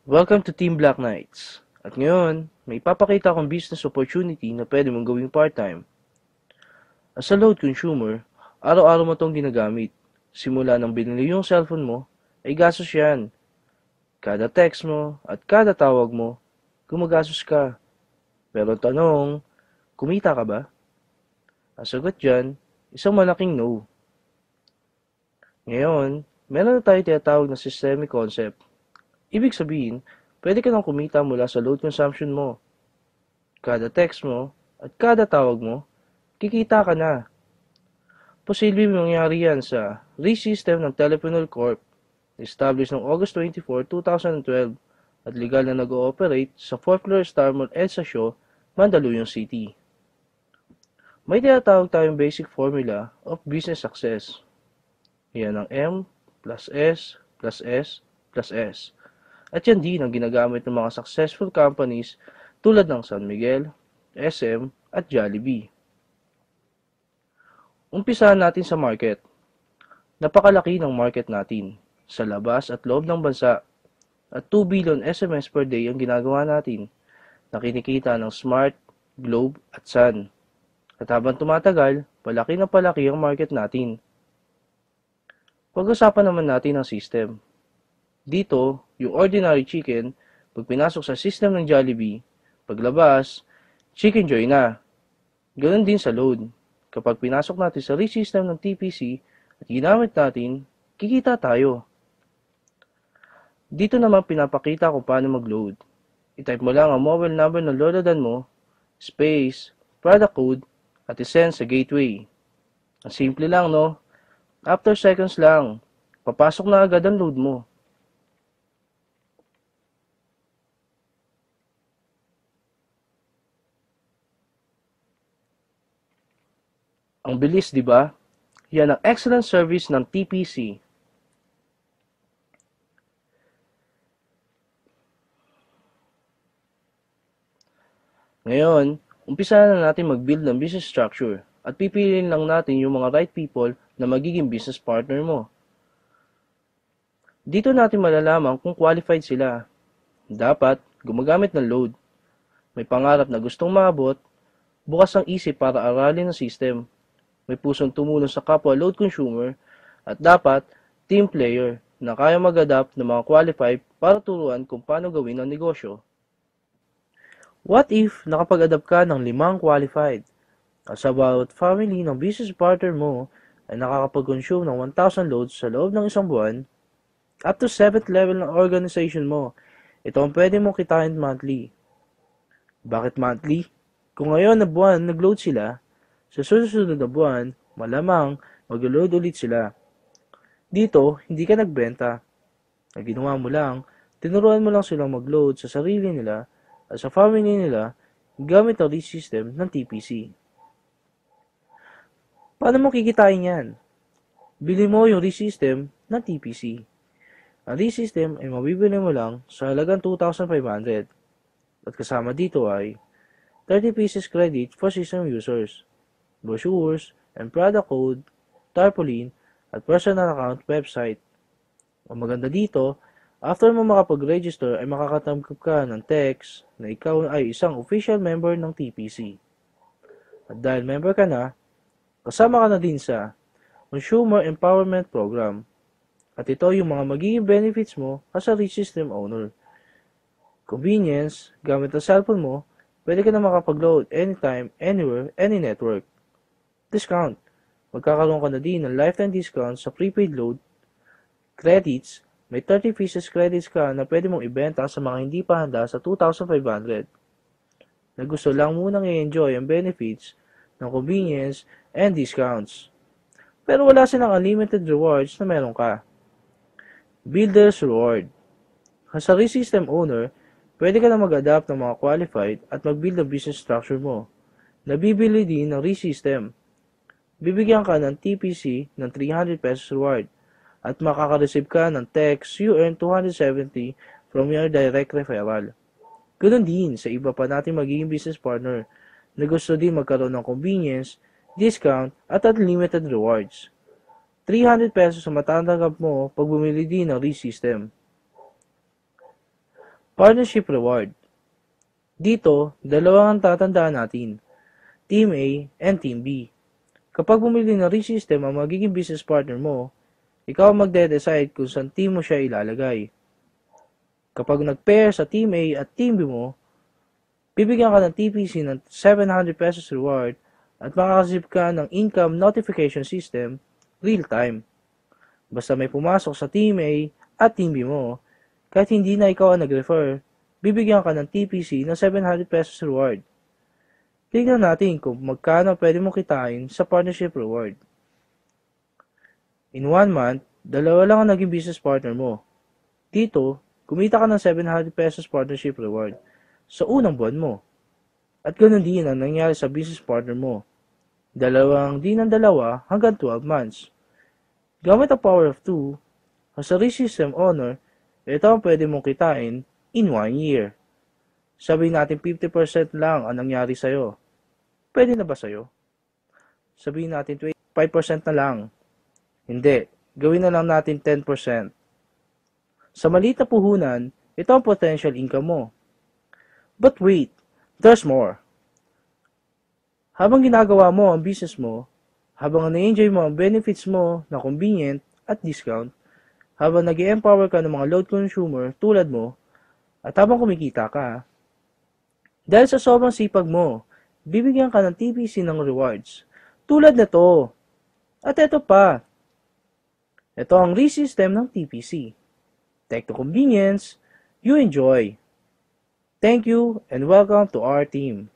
Welcome to Team Black Knights. At ngayon, may ipapakita akong business opportunity na pwede mong gawing part-time. As a load consumer, araw-araw mo itong ginagamit. Simula nang binili yung cellphone mo, ay gastos yan. Kada text mo at kada tawag mo, gumagastos ka. Pero tanong, kumita ka ba? Ang sagot dyan, isang malaking no. Ngayon, meron na tayo tinatawag na systemic concept. Ibig sabihin, pwede ka nang kumita mula sa load consumption mo. Kada text mo at kada tawag mo, kikita ka na. Posibleng mangyari yan sa RE-system ng Teleponol Corp, established noong August 24, 2012 at legal na nag-ooperate sa 4th floor Star Mall EDSA Shaw, Mandaluyong City. May tinatawag tayong basic formula of business success. Yan ang M plus S plus S plus S. At yan din ang ginagamit ng mga successful companies tulad ng San Miguel, SM at Jollibee. Umpisahan natin sa market. Napakalaki ng market natin sa labas at loob ng bansa at 2 billion SMS per day ang ginagawa natin na kinikita ng Smart, Globe at Sun. At habang tumatagal, palaki na palaki ang market natin. Pag-usapan naman natin ang system. Dito, yung ordinary chicken, pag pinasok sa system ng Jollibee, paglabas, Chicken Joy na. Ganoon din sa load. Kapag pinasok natin sa RE-system ng TPC at ginamit natin, kikita tayo. Dito naman pinapakita ko paano mag-load. I-type mo lang ang mobile number ng lolodan mo, space, product code, at isend sa gateway. Ang simple lang, no? After seconds lang, papasok na agad ang load mo. Ang bilis, di ba? Yan ang excellent service ng TPC. Ngayon, umpisa na natin mag-build ng business structure at pipiliin lang natin yung mga right people na magiging business partner mo. Dito natin malalaman kung qualified sila. Dapat gumagamit ng load. May pangarap na gustong maabot, bukas ang isip para aralin ang system. May pusong tumulong sa kapwa load consumer, at dapat team player na kaya mag-adapt ng mga qualified para turuan kung paano gawin ang negosyo. What if nakapag-adapt ka ng 5 qualified? As about family ng business partner mo ay nakakapag-consume ng 1,000 loads sa loob ng isang buwan, up to 7th level ng organization mo, ito ang pwede mong kitain monthly. Bakit monthly? Kung ngayon na buwan nag-load sila, sa susunod na buwan, malamang mag-load ulit sila. Dito, hindi ka nagbenta. Ang ginawa mo lang, tinuruan mo lang silang mag-load sa sarili nila at sa family nila gamit ang RE-system ng TPC. Paano mo kikitain yan? Bili mo yung RE-system ng TPC. Ang RE-system ay mabibili mo lang sa halagang 2,500 at kasama dito ay 30 pieces credit for system users, brochures, and product code, tarpaulin, at personal account website. Ang maganda dito, after mo makapag-register ay makakatanggap ka ng text na ikaw ay isang official member ng TPC. At dahil member ka na, kasama ka na din sa Consumer Empowerment Program. At ito yung mga magiging benefits mo as a RE-system owner. Convenience, gamit ang cellphone mo, pwede ka na makapag-load anytime, anywhere, any network. Discount. Magkakaroon ka na din ng lifetime discount sa prepaid load. Credits. May 30 pieces credits ka na pwede mong ibenta sa mga hindi pa handa sa 2,500. Na gusto lang munang i-enjoy ang benefits ng convenience and discounts. Pero wala silang unlimited rewards na meron ka. Builder's Reward. As a RE-system owner, pwede ka na mag-adapt ng mga qualified at mag-build ang business structure mo. Nabibili din ng RE-system. Bibigyan ka ng TPC ng 300 pesos reward at makaka-receive ka ng text you earn 270 from your direct referral. Ganoon din sa iba pa nating magiging business partner na gusto din magkaroon ng convenience, discount at unlimited rewards. 300 pesos ang matatanggap mo pag bumili din ng RE-system. Partnership Reward. Dito, dalawa ang tatandaan natin, Team A and Team B. Kapag bumili ng ReSystem ang magiging business partner mo, ikaw ang magde-decide kung saan team mo siya ilalagay. Kapag nag-pair sa Team A at Team B mo, bibigyan ka ng TPC ng 700 pesos reward at makakasip ka ng income notification system real-time. Basta may pumasok sa Team A at Team B mo, kahit hindi na ikaw ang nag-refer, bibigyan ka ng TPC ng 700 pesos reward. Tingnan natin kung magkano pwede mong kitain sa partnership reward. In 1 month, dalawa lang ang naging business partner mo. Dito, kumita ka ng 700 pesos partnership reward sa unang buwan mo. At ganoon din ang nangyari sa business partner mo. Dalawang din ng dalawa hanggang 12 months. Gamit ang power of 2, as a ReSystem owner, ito ang pwede mong kitain in 1 year. Sabihin natin 50% lang ang nangyari sa'yo. Pwede na ba sa'yo? Sabihin natin 25% na lang. Hindi, gawin na lang natin 10%. Sa maliit na puhunan, ito ang potential income mo. But wait, there's more. Habang ginagawa mo ang business mo, habang na-enjoy mo ang benefits mo na convenient at discount, habang nag-empower ka ng mga load consumer tulad mo, at habang kumikita ka, dahil sa sobrang sipag mo, bibigyan ka ng TPC ng rewards. Tulad na to. At ito pa. Ito ang ReSystem ng TPC. Tech to convenience, you enjoy. Thank you and welcome to our team.